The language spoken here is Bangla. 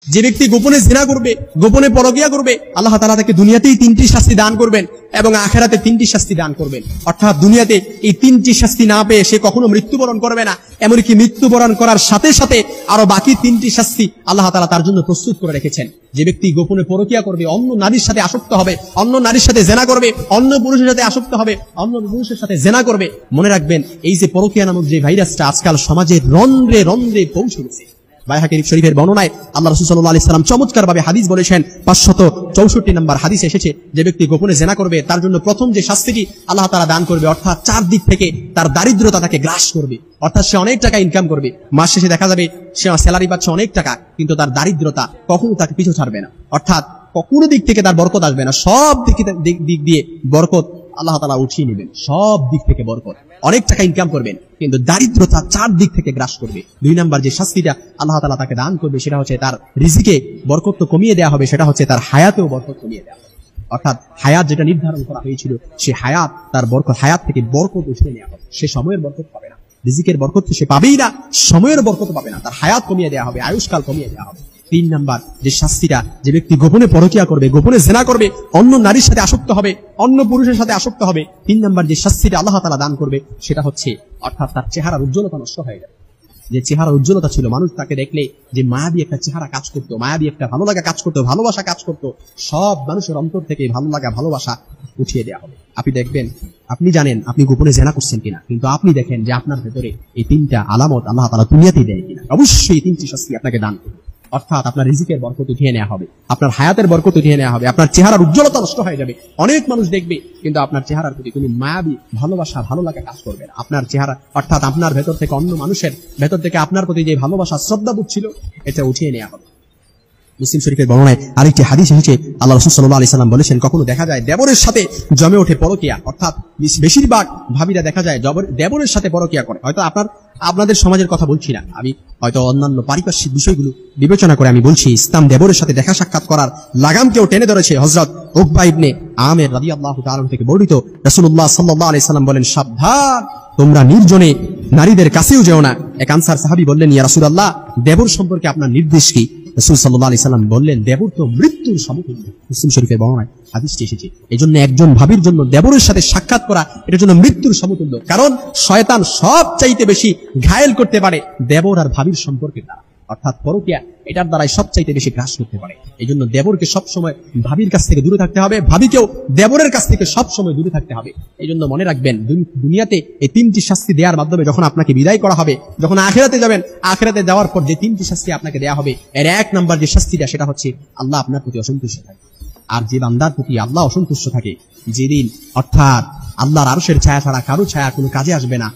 যে ব্যক্তি গোপনে জিনা করবে, গোপনে পরকিয়া করবে, আল্লাহ তাআলা তাকে দুনিয়াতেই 3টি শাস্তি দান করবেন এবং আখিরাতে 3টি শাস্তি দান করবেন। অর্থাৎ দুনিয়াতে এই 3টি শাস্তি না পেয়ে সে কখনো মৃত্যুবরণ করবে না, এমনকি মৃত্যুবরণ করার সাথে সাথে আরো বাকি 3টি শাস্তি আল্লাহ তাআলা তার জন্য প্রস্তুত করে রেখেছেন। যে ব্যক্তি গোপনে পরকিয়া করবে, অন্য নারীর সাথে আসক্ত হবে, অন্য নারীর সাথে জিনা করবে, অন্য পুরুষের সাথে আসক্ত হবে, অন্য পুরুষের সাথে জিনা করবে, মনে রাখবেন এই যে পরকিয়া নামক যে ভাইরাসটা আজকাল সমাজের রন্ধ্রে রন্ধ্রে পৌঁছে গেছে। বাইহাকী শরীফের বর্ণনায় আল্লাহ রাসূল সাল্লাল্লাহু আলাইহি সাল্লাম চমৎকারভাবে হাদিস বলেছেন, 564 নম্বর হাদিস এসেছে, যে ব্যক্তি গোপনে জিনা করবে তার জন্য প্রথম যে শাস্তিটি আল্লাহ তাআলা দান করবে, অর্থাৎ 4 দিক থেকে তার দারিদ্রতা তাকে গ্রাস করবে। অর্থাৎ সে অনেক টাকা ইনকাম করবে, মাস শেষে দেখা যাবে সে স্যালারি পাচ্ছে অনেক টাকা, কিন্তু তার দারিদ্রতা কখনো তাকে পিছু ছাড়বে না। অর্থাৎ কোনো দিক থেকে তার বরকত আসবে না, সব দিক দিয়ে বরকত আল্লাহ তাআলা উঠিয়ে নেবেন, সব দিক থেকে বরকত। অনেক টাকা ইনকাম করবেন কিন্তু দারিদ্রতা 4 দিক থেকে গ্রাস করবে। 2 নাম্বার যে শাস্তিটা আল্লাহ তাআলা তাকে দান করবে সেটা হচ্ছে তার রিজিকে বরকত তো কমিয়ে দেওয়া হবে, সেটা হচ্ছে তার হায়াতেও বরকত কমিয়ে দেওয়া হবে। অর্থাৎ হায়াত যেটা নির্ধারণ করা হয়েছিল সে হায়াত, তার বরকত, হায়াত থেকে বরকত উঠিয়ে নেওয়া হবে। সে সময়ের বরকত পাবে না, রিজিকের বরকত সে পাবেই না, সময়ের বরকত পাবে না, তার হায়াত কমিয়ে দেওয়া হবে, আয়ুষ্কাল কমিয়ে দেওয়া হবে। 3 নাম্বার যে শাস্তিটা, যে ব্যক্তি গোপনে পরকিয়া করবে, গোপনে জিনা করবে, অন্য নারীর সাথে আসক্ত হবে, অন্য পুরুষের সাথে আসক্ত হবে, 3 নাম্বার যে শাস্তিটা আল্লাহ তাআলা দান করবে সেটা হচ্ছে, অর্থাৎ তার চেহারার উজ্জ্বলতা নষ্ট হয়ে যাবে। যে চেহারার উজ্জ্বলতা ছিল, মানুষ তাকে দেখলে যে মায়াবী একটা চেহারা কাজ করতো, মায়াবী একটা ভালো লাগা কাজ করতো, ভালোবাসা কাজ করতো, সব মানুষের অন্তর থেকে ভালো লাগা, ভালোবাসা উঠিয়ে দেওয়া হবে। আপনি দেখবেন, আপনি জানেন আপনি গোপনে জিনা করছেন কিনা, কিন্তু আপনি দেখেন যে আপনার ভেতরে এই 3টা আলামত আল্লাহ তাআলা দুনিয়াতেই দেয় কিনা। অবশ্যই 3টি শাস্তি আপনাকে দান করবে। অর্থাৎ আপনার রিজিকের বরকত উঠিয়ে নেওয়া হবে, আপনার হায়াতের বরকত উঠিয়ে নেওয়া হবে, আপনার চেহারার উজ্জ্বলতা নষ্ট হয়ে যাবে। অনেক মানুষ দেখবে কিন্তু আপনার চেহারার প্রতি কোনো মায়াবী ভালোবাসা, ভালো লাগা কাজ করবে না। আপনার চেহারা, অর্থাৎ আপনার ভেতর থেকে অন্য মানুষের ভেতর থেকে আপনার প্রতি যে ভালোবাসা, শ্রদ্ধাবোধ ছিল, এটা উঠিয়ে নেওয়া হবে। মুসলিম শরীফের বর্ণনায় আরেকটি হাদিস এসেছে, আল্লাহ রাসূল সাল্লাল্লাহু আলাইহি সাল্লাম বলেছেন, কখনো দেখা যায় দেবরের সাথে জমে ওঠে পরকিয়া। অর্থাৎ বেশিরভাগ ভাবিরা দেখা যায় দেবরের সাথে পরকিয়া করে। হয়তো আপনাদের সমাজের কথা বলছি না, আমি হয়তো অন্যান্য পারিপার্শ্বিক বিষয়গুলো বিবেচনা করে আমি বলছি। ইসলাম দেবরের সাথে দেখা সাক্ষাৎ করার লাগামকেও টেনে ধরেছে। হযরত উকবা ইবনে আমির রাদিয়াল্লাহু তাআলা থেকে বর্ণিত, রাসূলুল্লাহ সাল্লাল্লাহু আলাইহি সাল্লাম বলেন, সাবধান, তোমরা নির্জনে নারীদের কাছেও যেও না। এক আনসার সাহাবী বললেন, ইয়া রাসূলুল্লাহ, দেবর সম্পর্কে আপনার নির্দেশ কি? রাসূল সাল্লাল্লাহু আলাইহি সাল্লাম বললেন, দেবর তো মৃত্যুর সমতুল্য। মুসলিম শরীফের বর্ণনায় হাদিসটি এসেছে। এইজন্য একজন ভাবির জন্য দেবরের সাথে সাক্ষাৎ করা এটার জন্য মৃত্যুর সমতুল্য। কারণ শয়তান সব চাইতে বেশি ঘায়েল করতে পারে দেবর আর ভাবির সম্পর্কের দ্বারা, অর্থাৎ পরকিয়া এটার দ্বারাই সবচাইতে বেশি গ্রাস করতে পারে। এই জন্য দেবরকে সবসময় ভাবির কাছ থেকে দূরে থাকতে হবে, ভাবিকেও দেবরের কাছ থেকে সবসময় দূরে থাকতে হবে। এই জন্য মনে রাখবেন, দুনিয়াতে এই 3টি শাস্তি দেওয়ার মাধ্যমে যখন আপনাকে বিদায় করা হবে, যখন আখিরাতে যাবেন, আখিরাতে যাওয়ার পর যে 3টি শাস্তি আপনাকে দেওয়া হবে, এর 1 নাম্বার যে শাস্তিটা সেটা হচ্ছে আল্লাহ আপনার প্রতি অসন্তুষ্ট থাকে। আর যে বান্দার প্রতি আল্লাহ অসন্তুষ্ট থাকে, যেদিন অর্থাৎ আল্লাহর আরশের ছায়া ছাড়া কারো ছায়া কোনো কাজে আসবে না,